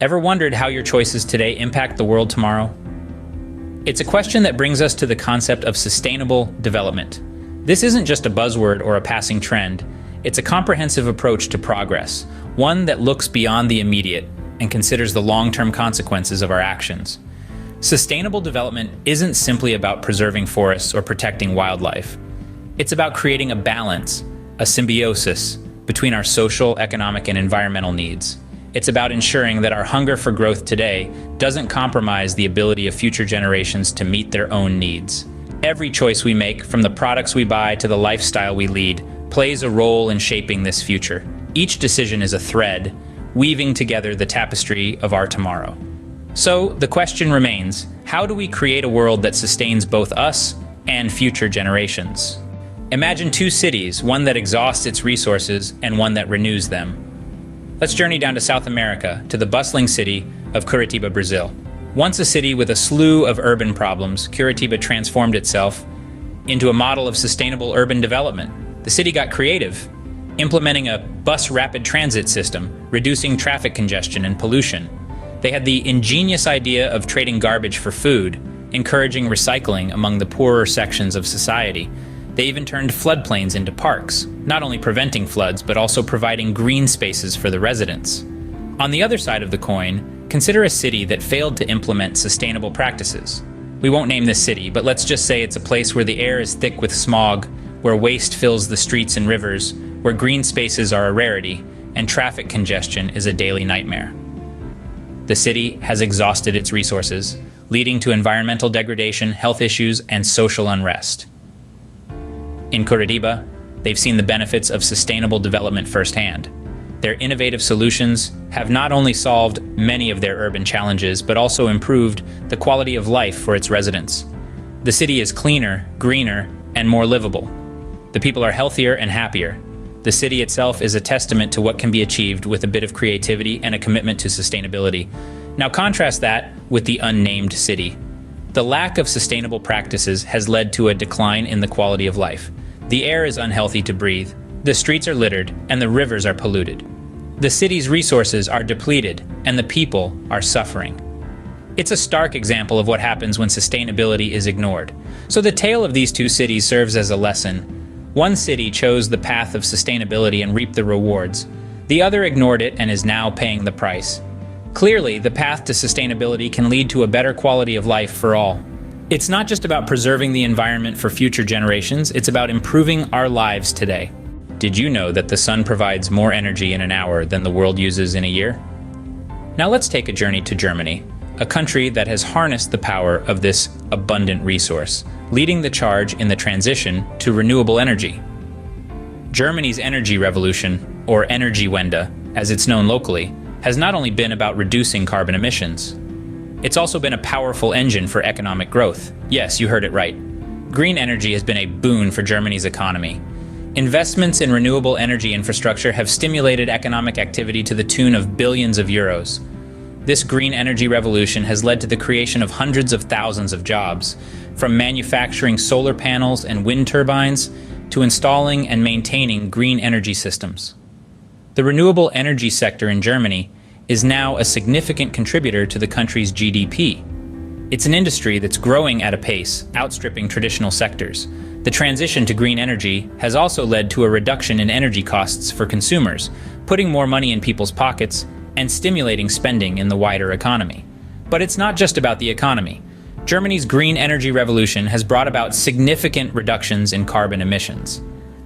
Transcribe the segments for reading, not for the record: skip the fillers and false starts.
Ever wondered how your choices today impact the world tomorrow? It's a question that brings us to the concept of sustainable development. This isn't just a buzzword or a passing trend. It's a comprehensive approach to progress, one that looks beyond the immediate and considers the long-term consequences of our actions. Sustainable development isn't simply about preserving forests or protecting wildlife. It's about creating a balance, a symbiosis between our social, economic, and environmental needs. It's about ensuring that our hunger for growth today doesn't compromise the ability of future generations to meet their own needs. Every choice we make, from the products we buy to the lifestyle we lead, plays a role in shaping this future. Each decision is a thread, weaving together the tapestry of our tomorrow. So, the question remains, how do we create a world that sustains both us and future generations? Imagine two cities, one that exhausts its resources and one that renews them. Let's journey down to South America, to the bustling city of Curitiba, Brazil. Once a city with a slew of urban problems, Curitiba transformed itself into a model of sustainable urban development. The city got creative, implementing a bus rapid transit system, reducing traffic congestion and pollution. They had the ingenious idea of trading garbage for food, encouraging recycling among the poorer sections of society. They even turned floodplains into parks, not only preventing floods, but also providing green spaces for the residents. On the other side of the coin, consider a city that failed to implement sustainable practices. We won't name this city, but let's just say it's a place where the air is thick with smog, where waste fills the streets and rivers, where green spaces are a rarity, and traffic congestion is a daily nightmare. The city has exhausted its resources, leading to environmental degradation, health issues, and social unrest. In Curitiba, they've seen the benefits of sustainable development firsthand. Their innovative solutions have not only solved many of their urban challenges, but also improved the quality of life for its residents. The city is cleaner, greener, and more livable. The people are healthier and happier. The city itself is a testament to what can be achieved with a bit of creativity and a commitment to sustainability. Now contrast that with the unnamed city. The lack of sustainable practices has led to a decline in the quality of life. The air is unhealthy to breathe, the streets are littered, and the rivers are polluted. The city's resources are depleted, and the people are suffering. It's a stark example of what happens when sustainability is ignored. So the tale of these two cities serves as a lesson. One city chose the path of sustainability and reaped the rewards. The other ignored it and is now paying the price. Clearly, the path to sustainability can lead to a better quality of life for all. It's not just about preserving the environment for future generations, it's about improving our lives today. Did you know that the sun provides more energy in an hour than the world uses in a year? Now let's take a journey to Germany, a country that has harnessed the power of this abundant resource, leading the charge in the transition to renewable energy. Germany's energy revolution, or Energiewende, as it's known locally, has not only been about reducing carbon emissions. It's also been a powerful engine for economic growth. Yes, you heard it right. Green energy has been a boon for Germany's economy. Investments in renewable energy infrastructure have stimulated economic activity to the tune of billions of euros. This green energy revolution has led to the creation of hundreds of thousands of jobs, from manufacturing solar panels and wind turbines to installing and maintaining green energy systems. The renewable energy sector in Germany is now a significant contributor to the country's GDP. It's an industry that's growing at a pace, outstripping traditional sectors. The transition to green energy has also led to a reduction in energy costs for consumers, putting more money in people's pockets and stimulating spending in the wider economy. But it's not just about the economy. Germany's green energy revolution has brought about significant reductions in carbon emissions.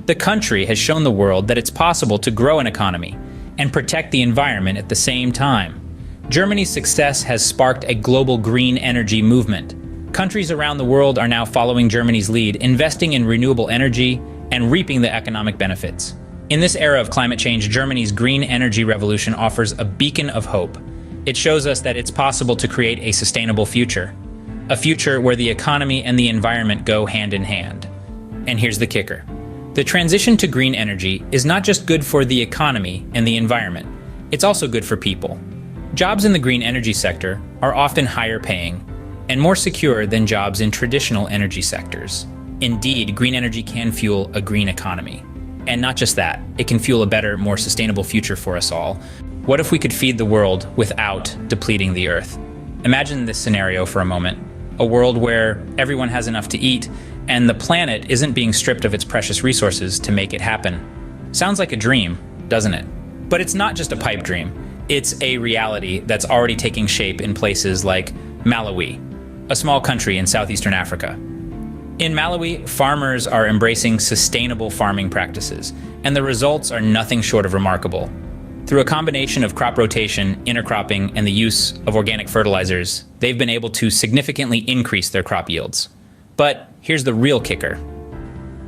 The country has shown the world that it's possible to grow an economy and protect the environment at the same time. Germany's success has sparked a global green energy movement. Countries around the world are now following Germany's lead, investing in renewable energy and reaping the economic benefits. In this era of climate change, Germany's green energy revolution offers a beacon of hope. It shows us that it's possible to create a sustainable future. A future where the economy and the environment go hand in hand. And here's the kicker. The transition to green energy is not just good for the economy and the environment, it's also good for people. Jobs in the green energy sector are often higher paying and more secure than jobs in traditional energy sectors. Indeed, green energy can fuel a green economy. And not just that, it can fuel a better, more sustainable future for us all. What if we could feed the world without depleting the earth? Imagine this scenario for a moment. A world where everyone has enough to eat and the planet isn't being stripped of its precious resources to make it happen. Sounds like a dream, doesn't it? But it's not just a pipe dream. It's a reality that's already taking shape in places like Malawi, a small country in southeastern Africa. In Malawi, farmers are embracing sustainable farming practices, and the results are nothing short of remarkable. Through a combination of crop rotation, intercropping, and the use of organic fertilizers, they've been able to significantly increase their crop yields. But here's the real kicker.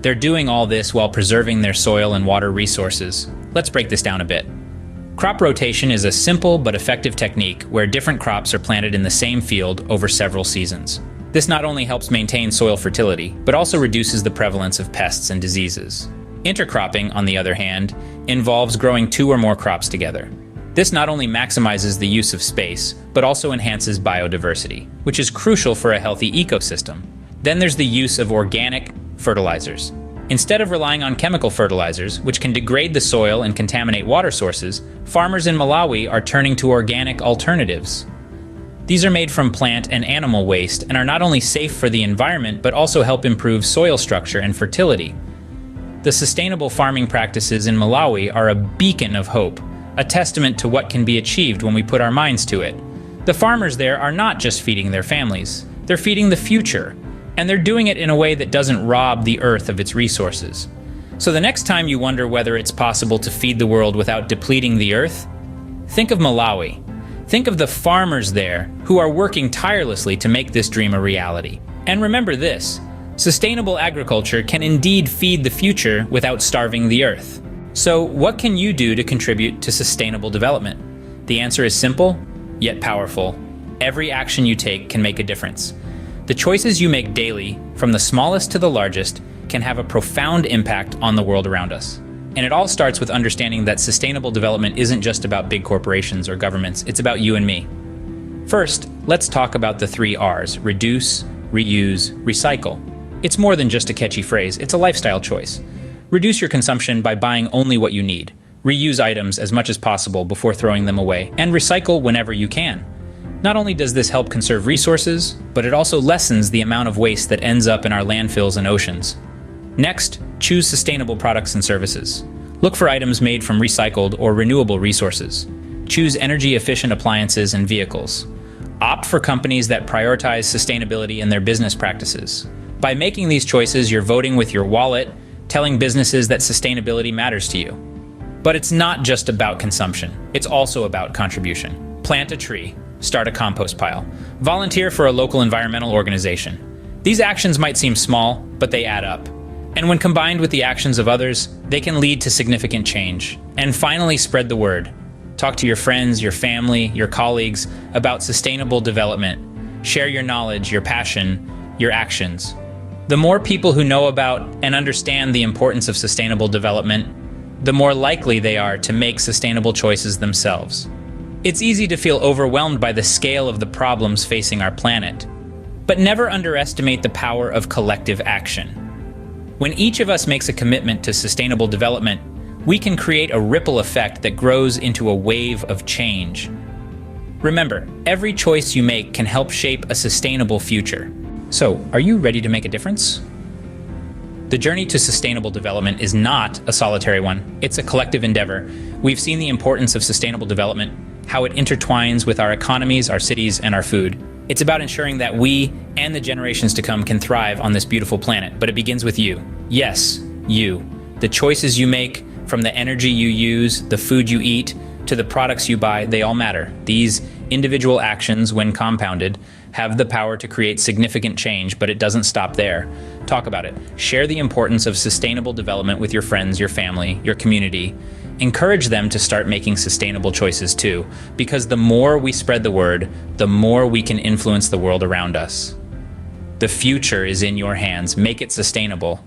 They're doing all this while preserving their soil and water resources. Let's break this down a bit. Crop rotation is a simple but effective technique where different crops are planted in the same field over several seasons. This not only helps maintain soil fertility, but also reduces the prevalence of pests and diseases. Intercropping, on the other hand, involves growing 2 or more crops together. This not only maximizes the use of space, but also enhances biodiversity, which is crucial for a healthy ecosystem. Then there's the use of organic fertilizers. Instead of relying on chemical fertilizers, which can degrade the soil and contaminate water sources, farmers in Malawi are turning to organic alternatives. These are made from plant and animal waste and are not only safe for the environment, but also help improve soil structure and fertility. The sustainable farming practices in Malawi are a beacon of hope, a testament to what can be achieved when we put our minds to it. The farmers there are not just feeding their families, they're feeding the future. And they're doing it in a way that doesn't rob the earth of its resources. So the next time you wonder whether it's possible to feed the world without depleting the earth, think of Malawi. Think of the farmers there who are working tirelessly to make this dream a reality. And remember this, sustainable agriculture can indeed feed the future without starving the earth. So what can you do to contribute to sustainable development? The answer is simple, yet powerful. Every action you take can make a difference. The choices you make daily, from the smallest to the largest, can have a profound impact on the world around us. And it all starts with understanding that sustainable development isn't just about big corporations or governments, it's about you and me. First, let's talk about the 3 R's: reduce, reuse, recycle. It's more than just a catchy phrase, it's a lifestyle choice. Reduce your consumption by buying only what you need. Reuse items as much as possible before throwing them away, and recycle whenever you can. Not only does this help conserve resources, but it also lessens the amount of waste that ends up in our landfills and oceans. Next, choose sustainable products and services. Look for items made from recycled or renewable resources. Choose energy-efficient appliances and vehicles. Opt for companies that prioritize sustainability in their business practices. By making these choices, you're voting with your wallet, telling businesses that sustainability matters to you. But it's not just about consumption. It's also about contribution. Plant a tree. Start a compost pile. Volunteer for a local environmental organization. These actions might seem small, but they add up. And when combined with the actions of others, they can lead to significant change. And finally, spread the word. Talk to your friends, your family, your colleagues about sustainable development. Share your knowledge, your passion, your actions. The more people who know about and understand the importance of sustainable development, the more likely they are to make sustainable choices themselves. It's easy to feel overwhelmed by the scale of the problems facing our planet, but never underestimate the power of collective action. When each of us makes a commitment to sustainable development, we can create a ripple effect that grows into a wave of change. Remember, every choice you make can help shape a sustainable future. So, are you ready to make a difference? The journey to sustainable development is not a solitary one. It's a collective endeavor. We've seen the importance of sustainable development, how it intertwines with our economies, our cities, and our food. It's about ensuring that we and the generations to come can thrive on this beautiful planet, but it begins with you. Yes, you. The choices you make, from the energy you use, the food you eat, to the products you buy, they all matter. These individual actions, when compounded, have the power to create significant change, but it doesn't stop there. Talk about it. Share the importance of sustainable development with your friends, your family, your community. Encourage them to start making sustainable choices too, because the more we spread the word, the more we can influence the world around us. The future is in your hands. Make it sustainable.